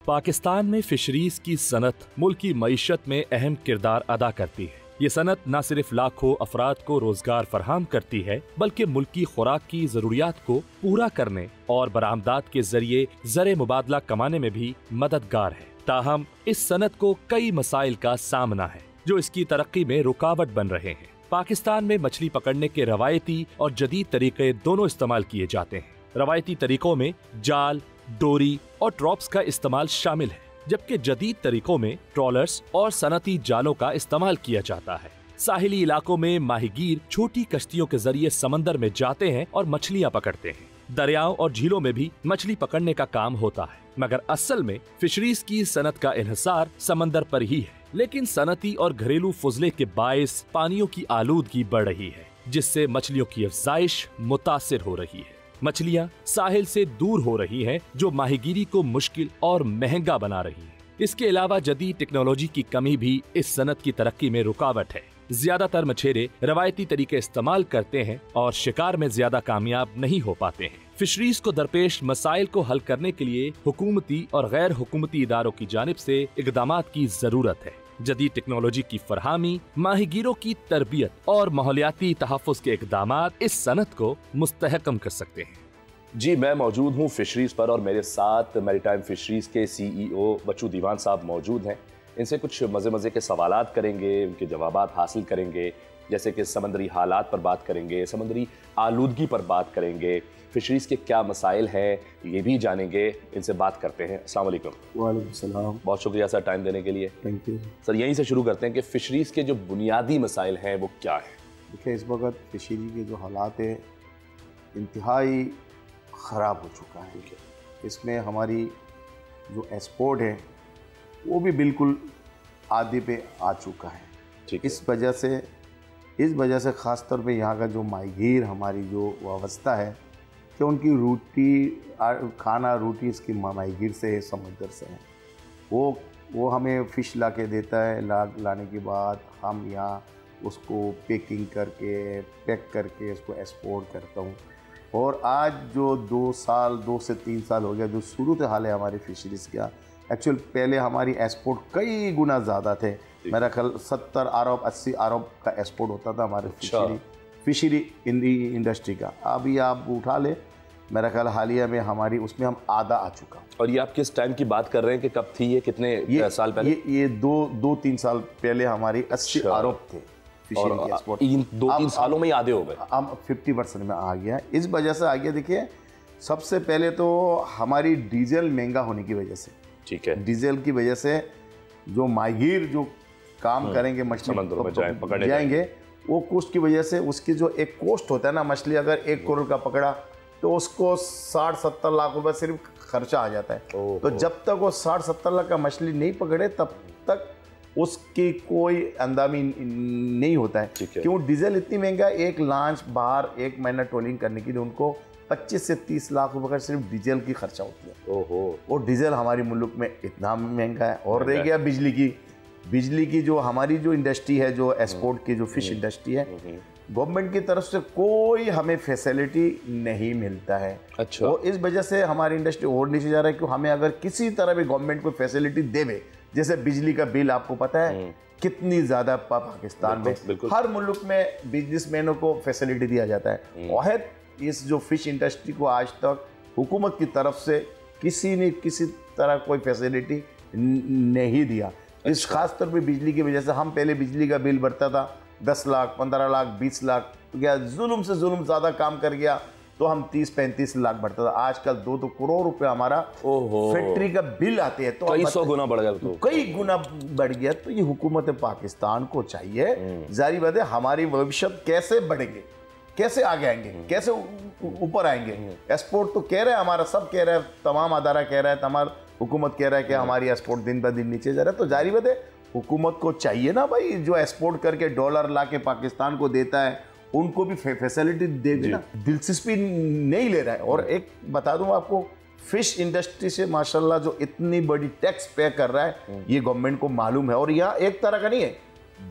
पाकिस्तान में फिशरीज की सनत मुल्क की मईशत में अहम किरदार अदा करती है। ये सनत न सिर्फ लाखों अफराद को रोजगार फराहम करती है बल्कि मुल्क की खुराक की जरूरियात को पूरा करने और बरामदात के जरिए ज़र मुबादला कमाने में भी मददगार है। ताहम इस सनत को कई मसाइल का सामना है जो इसकी तरक्की में रुकावट बन रहे हैं। पाकिस्तान में मछली पकड़ने के रवायती और जदीद तरीके दोनों इस्तेमाल किए जाते हैं। रवायती तरीकों में जाल, डोरी और ट्रॉप्स का इस्तेमाल शामिल है, जबकि जदीद तरीकों में ट्रॉलर्स और सनती जालों का इस्तेमाल किया जाता है। साहिली इलाकों में माहीगीर छोटी कश्तियों के जरिए समंदर में जाते हैं और मछलियां पकड़ते हैं। दरियाओं और झीलों में भी मछली पकड़ने का काम होता है, मगर असल में फिशरीज की सनत का इन्हिसार समंदर पर ही है। लेकिन सनती और घरेलू फुजले के बायस पानियों की आलूदगी बढ़ रही है, जिससे मछलियों की अफजाइश मुतासिर हो रही है। मछलियां साहिल से दूर हो रही हैं, जो माहीगीरी को मुश्किल और महंगा बना रही है। इसके अलावा जदीद टेक्नोलॉजी की कमी भी इस सनत की तरक्की में रुकावट है। ज्यादातर मछेरे रवायती तरीके इस्तेमाल करते हैं और शिकार में ज्यादा कामयाब नहीं हो पाते हैं। फिशरीज को दरपेश मसाइल को हल करने के लिए हुकूमती और गैर हुकूमती इदारों की जानिब से इक़दामात की जरूरत है। जदीद टेक्नोलॉजी की फरहामी, माहीगीरों की तरबियत और माहौलियाती तहफ़्फ़ुज़ के इक़दामात इस सनत को मुस्तहकम कर सकते हैं। जी, मैं मौजूद हूँ फिशरीज पर और मेरे साथ मैरीटाइम फिशरीज के CEO बच्चू दीवान साहब मौजूद हैं। इनसे कुछ मज़े के सवालात करेंगे, उनके जवाबात हासिल करेंगे, जैसे कि समंदरी हालात पर बात करेंगे, समंदरी आलूदगी पर बात करेंगे, फिशरीज के क्या मसाइल हैं ये भी जानेंगे। इनसे बात करते हैं। अस्सलाम वालेकुम। वालेकुम सलाम। बहुत शुक्रिया सर टाइम देने के लिए। Thank you sir. यहीं से शुरू करते हैं कि फिशरीज के जो बुनियादी मसाइल हैं वो क्या है? देखिए, इस वक्त फिशरी के जो हालात है इंतहाई ख़राब हो चुका है। इसमें हमारी जो एक्सपोर्ट है वो भी बिल्कुल आधे पे आ चुका है। ठीक। इस वजह से ख़ास तौर पे यहाँ का जो माहीगीर हमारी जो व्यवस्था है कि उनकी रोटी इसकी माहीगीर से है, समुद्र से है। वो हमें फ़िश ला के देता है। लाने के बाद हम यहाँ उसको पैक करके उसको एक्सपोर्ट करता हूँ। और आज जो 2 से 3 साल हो गया जो सूरत हाल है हमारी फ़िशरीज़ का, एक्चुअल पहले हमारी एक्सपोर्ट कई गुना ज़्यादा थे। मेरा ख्याल 70 अरब 80 अरब का एक्सपोर्ट होता था हमारे फिशरी इंडस्ट्री का। अभी आप उठा ले, मेरा ख्याल हालिया में हमारी उसमें हम आधा आ चुका। और ये आप किस टाइम की बात कर रहे हैं कि कब थी ये, कितने साल पहले? ये 2-3 साल पहले हमारी 80 अरब थे फिशरी की एक्सपोर्ट। 2-3 सालों में ही आधे हो गए। हम 50% में आ गया। इस वजह से आ गया। देखिए, सबसे पहले तो हमारी डीजल महंगा होने की वजह से, ठीक है, डीजल की वजह से जो माहीगीर जो काम करेंगे मछली जाएंगे, वो कोस्ट की वजह से उसकी जो एक कोस्ट होता है ना, मछली अगर 1 करोड़ का पकड़ा तो उसको 60-70 लाख रुपए सिर्फ खर्चा आ जाता है। तो जब तक वो 60-70 लाख का मछली नहीं पकड़े तब तक उसकी कोई अंदामी नहीं होता है। क्यों? डीजल इतनी महंगा, एक लॉन्च बाहर 1 महीना ट्रोलिंग करने के लिए उनको 25 से 30 लाख रुपए का सिर्फ डीजल की खर्चा होती है। वो डीजल हमारे मुल्क में इतना महंगा है। और रह गया बिजली की जो हमारी जो इंडस्ट्री है, जो एक्सपोर्ट की जो फिश इंडस्ट्री है, गवर्नमेंट की तरफ से कोई हमें फैसिलिटी नहीं मिलता है। अच्छा। तो इस वजह से हमारी इंडस्ट्री और नीचे जा रहा है। कि हमें अगर किसी तरह भी गवर्नमेंट को फैसिलिटी देवे, जैसे बिजली का बिल आपको पता है कितनी ज़्यादा पाकिस्तान में हर मुल्क में बिजनेसमैनों को फैसिलिटी दिया जाता है। और इस जो फिश इंडस्ट्री को आज तक हुकूमत की तरफ से किसी ने किसी तरह कोई फैसिलिटी नहीं दिया। इस खास तौर पे बिजली की वजह से हम पहले बिजली का बिल भरता था 10 लाख 15 लाख 20 लाख, तो क्या जुल्म से जुल्म ज़्यादा काम कर गया तो हम 30-35 लाख भरता था। आजकल 2 करोड़ रुपए हमारा फैक्ट्री का बिल आते हैं। तो कई 100 गुना बढ़ गया। कई गुना बढ़ गया। तो ये हुकूमत पाकिस्तान को चाहिए, जारी बात है, हमारी भविष्य कैसे बढ़ेंगे, कैसे आगे आएंगे, कैसे ऊपर आएंगे। एक्सपोर्ट तो कह रहे हैं, हमारा सब कह रहा है, तमाम अदारा कह रहा है, तमाम हुकूमत कह रहा है कि हमारी एक्सपोर्ट दिन ब दिन नीचे जा रहा है। तो जारी बात है, हुकूमत को चाहिए ना भाई, जो एक्सपोर्ट करके डॉलर ला के पाकिस्तान को देता है उनको भी फैसिलिटी दे देना। दिलचस्पी नहीं ले रहा है। और एक बता दूं आपको, फिश इंडस्ट्री से माशाल्लाह जो इतनी बड़ी टैक्स पे कर रहा है ये गवर्नमेंट को मालूम है। और यहाँ एक तरह का नहीं है,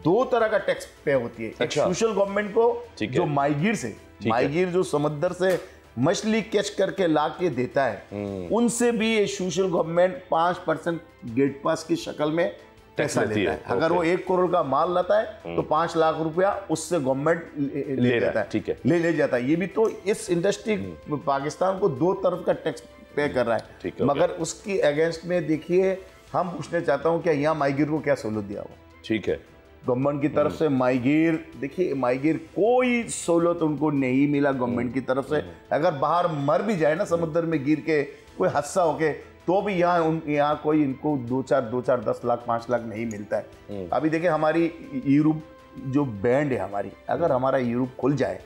2 तरह का टैक्स पे होती है। एक सोशल गवर्नमेंट को जो माहीगीर से, माहीगीर जो समुद्र से मछली कैच करके ला के देता है, उनसे भी ये सोशल गवर्नमेंट 5% गेट पास की शक्ल में पैसा लेता है। अगर वो 1 करोड़ का माल लाता है तो 5 लाख रुपया उससे गवर्नमेंट ले जाता है, ठीक है, ले जाता है। ये भी तो इस इंडस्ट्री पाकिस्तान को 2 तरफ का टैक्स पे कर रहा है, मगर उसकी अगेंस्ट में देखिए हम पूछना चाहता हूँ क्या यहाँ माहीगीर को क्या सहूलत दिया हुआ? ठीक है, गवर्नमेंट की तरफ से माहीगीर, देखिए माहीगीर कोई सहूलत उनको नहीं मिला गवर्नमेंट की तरफ से। अगर बाहर मर भी जाए ना समुद्र में गिर के कोई हादसा होके, तो भी यहाँ कोई इनको 2-4 10 लाख 5 लाख नहीं मिलता है। अभी देखिए हमारी यूरोप जो बैंड है हमारी, अगर हमारा यूरोप खुल जाए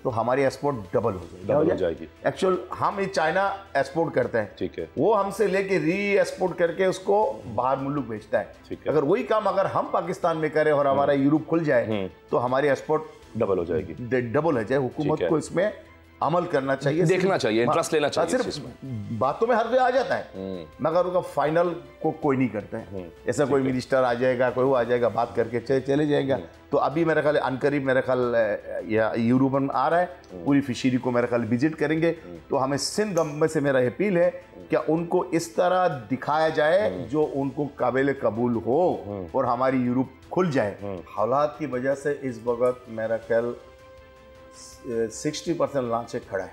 तो हमारी एक्सपोर्ट डबल हो जाएगी। एक्चुअल हम चाइना एक्सपोर्ट करते हैं, ठीक है, वो हमसे लेके री एक्सपोर्ट करके उसको बाहर मुल्क भेजता है। अगर वही काम अगर हम पाकिस्तान में करें और हमारा यूरोप खुल जाए तो हमारी एक्सपोर्ट डबल हो जाए। हुकूमत को इसमें अमल करना चाहिए, देखना चाहिए, इंटरेस्ट लेना चाहिए। सिर्फ बातों में हर कोई आ जाता है मगर उसका फाइनल को कोई नहीं करता है। ऐसा कोई मिनिस्टर आ जाएगा, कोई वो आ जाएगा, बात करके चले जाएगा। तो अभी मेरे ख्याल अनकरीब मेरे ख्याल यूरोप में आ रहा है, पूरी फिशरी को मेरे ख्याल विजिट करेंगे। तो हमें सिंध गवर्नमेंट से मेरा अपील है क्या उनको इस तरह दिखाया जाए जो उनको काबिल कबूल हो और हमारी यूरोप खुल जाए। हालात की वजह से इस वक्त मेरा ख्याल 60% लांचे खड़ा है।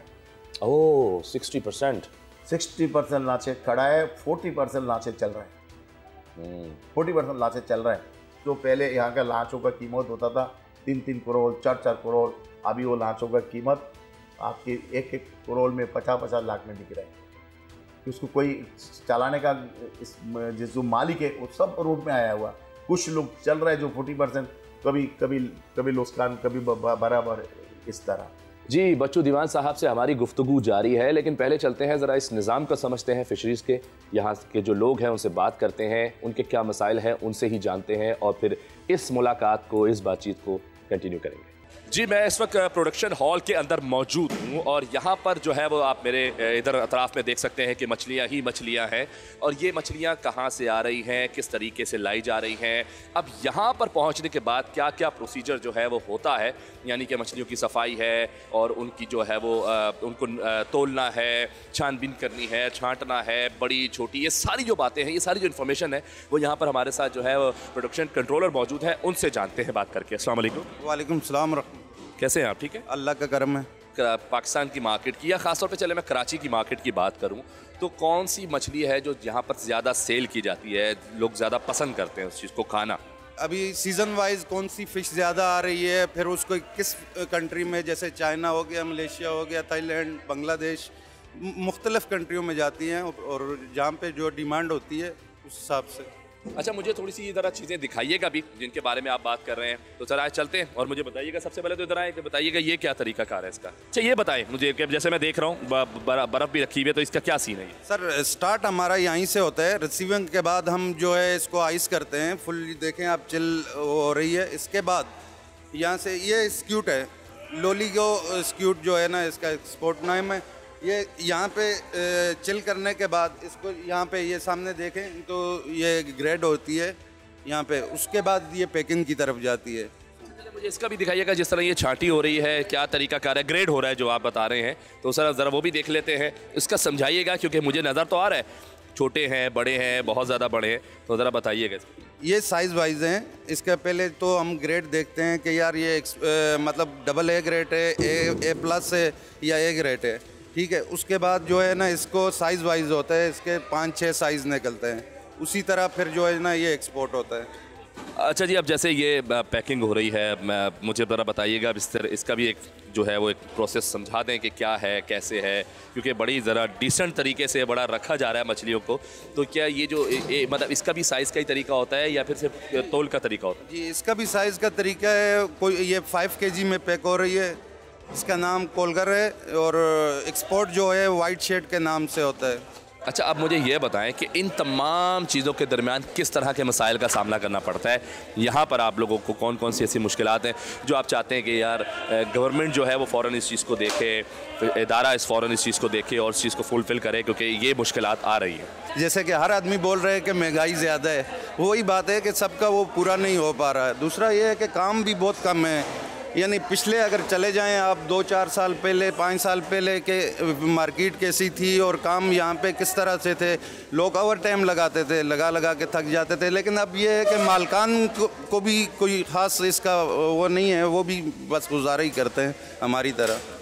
ओह, 60% लांचे खड़ा है, 40% लांचे चल रहा है। 40% लांचे चल रहा है। तो पहले यहाँ का लांचों का कीमत होता था 3-3 करोड़ 4-4 करोड़, अभी वो लांचों का कीमत आपके 1-1 करोड़ में 50-50 लाख में बिक रहा है। तो उसको कोई चलाने का जो मालिक है वो सब रोड में आया हुआ। कुछ लोग चल रहा है जो 40%, कभी नुकसान, कभी बराबर, इस तरह। जी, बच्चू दीवान साहब से हमारी गुफ्तगू जारी है, लेकिन पहले चलते हैं ज़रा इस निज़ाम को समझते हैं, फिशरीज़ के यहाँ के जो लोग हैं उनसे बात करते हैं, उनके क्या मसाइल हैं उनसे ही जानते हैं और फिर इस मुलाकात को, इस बातचीत को कंटिन्यू करेंगे। जी, मैं इस वक्त प्रोडक्शन हॉल के अंदर मौजूद हूँ और यहाँ पर जो है वो आप मेरे इधर अतराफ़ में देख सकते हैं कि मछलियाँ ही मछलियाँ हैं। और ये मछलियाँ कहाँ से आ रही हैं, किस तरीके से लाई जा रही हैं, अब यहाँ पर पहुँचने के बाद क्या क्या प्रोसीजर जो है वो होता है, यानी कि मछलियों की सफाई है और उनकी जो है वो उनको तोलना है, छानबीन करनी है, छाँटना है, बड़ी छोटी, ये सारी जो बातें हैं, ये सारी जो इन्फॉर्मेशन है वो यहाँ पर हमारे साथ जो है वो प्रोडक्शन कंट्रोलर मौजूद है, उनसे जानते हैं बात करके। अस्सलाम वालेकुम। वालेकुम सलाम। कैसे हैं आप? ठीक है, अल्लाह का करम है। पाकिस्तान की मार्केट की या ख़ासतौर पे चले मैं कराची की मार्केट की बात करूं तो कौन सी मछली है जो यहाँ पर ज़्यादा सेल की जाती है, लोग ज़्यादा पसंद करते हैं उस चीज़ को खाना? अभी सीज़न वाइज कौन सी फ़िश ज़्यादा आ रही है, फिर उसको किस कंट्री में, जैसे चाइना हो गया, मलेशिया हो गया, थाईलैंड, बांग्लादेश, मुख्तलिफ़ कंट्रियों में जाती हैं और जहाँ पे जो डिमांड होती है उस हिसाब से। अच्छा, मुझे थोड़ी सी ज़रा चीज़ें दिखाइएगा भी जिनके बारे में आप बात कर रहे हैं, तो ज़रा चलते हैं और मुझे बताइएगा। सबसे पहले तो इधर आए कि बताइएगा ये क्या तरीकाकार है इसका। अच्छा, ये बताएं मुझे कि जैसे मैं देख रहा हूँ बर्फ़ भी रखी हुई है, तो इसका क्या सीन है? सर, स्टार्ट हमारा यहीं से होता है। रिसीविंग के बाद हम जो है इसको आइस करते हैं, फुल देखें आप चिल हो रही है। इसके बाद यहाँ से ये स्क्यूट है, लोलीगो स्क्यूट जो है ना, इसका एक्सपोर्ट नाम है। ये यहाँ पे चिल करने के बाद इसको यहाँ पे ये सामने देखें तो ये ग्रेड होती है यहाँ पे, उसके बाद ये पैकिंग की तरफ जाती है। मुझे इसका भी दिखाइएगा, जिस तरह ये छांटी हो रही है, क्या तरीकाकार है, ग्रेड हो रहा है जो आप बता रहे हैं, तो सर ज़रा वो भी देख लेते हैं, इसका समझाइएगा क्योंकि मुझे नज़र तो आ रहा है छोटे हैं, बड़े हैं, बहुत ज़्यादा बड़े हैं, तो ज़रा बताइएगा। ये साइज़ वाइज हैं। इसके पहले तो हम ग्रेड देखते हैं कि यार ये मतलब डबल ए ग्रेड है, ए प्लस है या ए ग्रेड है, ठीक है। उसके बाद जो है ना इसको साइज़ वाइज होता है, इसके 5-6 साइज़ निकलते हैं, उसी तरह फिर जो है ना ये एक्सपोर्ट होता है। अच्छा जी, अब जैसे ये पैकिंग हो रही है, मुझे ज़रा बताइएगा इसका भी एक जो है वो एक प्रोसेस समझा दें कि क्या है, कैसे है, क्योंकि बड़ी ज़रा डिसेंट तरीके से बड़ा रखा जा रहा है मछलियों को। तो क्या ये जो मतलब इसका भी साइज़ का ही तरीका होता है या फिर सिर्फ तौल का तरीका होता है? जी, इसका भी साइज़ का तरीका है। कोई ये 5 kg में पैक हो रही है, इसका नाम कोलगर है और एक्सपोर्ट जो है वाइट शेड के नाम से होता है। अच्छा, अब मुझे ये बताएं कि इन तमाम चीज़ों के दरमियान किस तरह के मसाइल का सामना करना पड़ता है यहाँ पर? आप लोगों को कौन कौन सी ऐसी मुश्किलात हैं जो आप चाहते हैं कि यार गवर्नमेंट जो है वो फ़ौरन इस चीज़ को देखे, इदारा फ़ौरन इस चीज़ को देखे और इस चीज़ को फुलफ़िल करे, क्योंकि ये मुश्किलात आ रही हैं। जैसे कि हर आदमी बोल रहे हैं कि महंगाई ज़्यादा है, वही बात है कि सबका वो पूरा नहीं हो पा रहा है। दूसरा ये है कि काम भी बहुत कम है, यानी पिछले अगर चले जाएं आप 2-4 साल पहले, 5 साल पहले के मार्केट कैसी थी और काम यहाँ पे किस तरह से थे, लोग ओवर टाइम लगाते थे, लगा के थक जाते थे। लेकिन अब ये है कि मालकान को भी कोई ख़ास इसका वो नहीं है, वो भी बस गुजारा ही करते हैं हमारी तरह।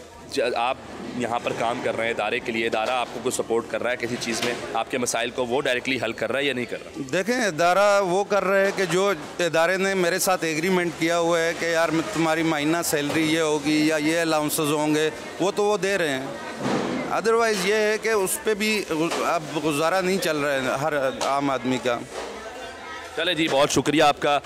आप यहाँ पर काम कर रहे हैं इदारे के लिए, इदारा आपको कुछ सपोर्ट कर रहा है किसी चीज़ में, आपके मसाइल को वो डायरेक्टली हल कर रहा है या नहीं कर रहा? देखें, इदारा वो कर रहे हैं कि जो इदारे ने मेरे साथ एग्रीमेंट किया हुआ है कि यार तुम्हारी महीना सैलरी ये होगी या ये अलाउंसेस होंगे, वो दे रहे हैं। अदरवाइज़ ये है कि उस पर भी अब गुजारा नहीं चल रहा है हर आम आदमी का। चले जी, बहुत शुक्रिया आपका।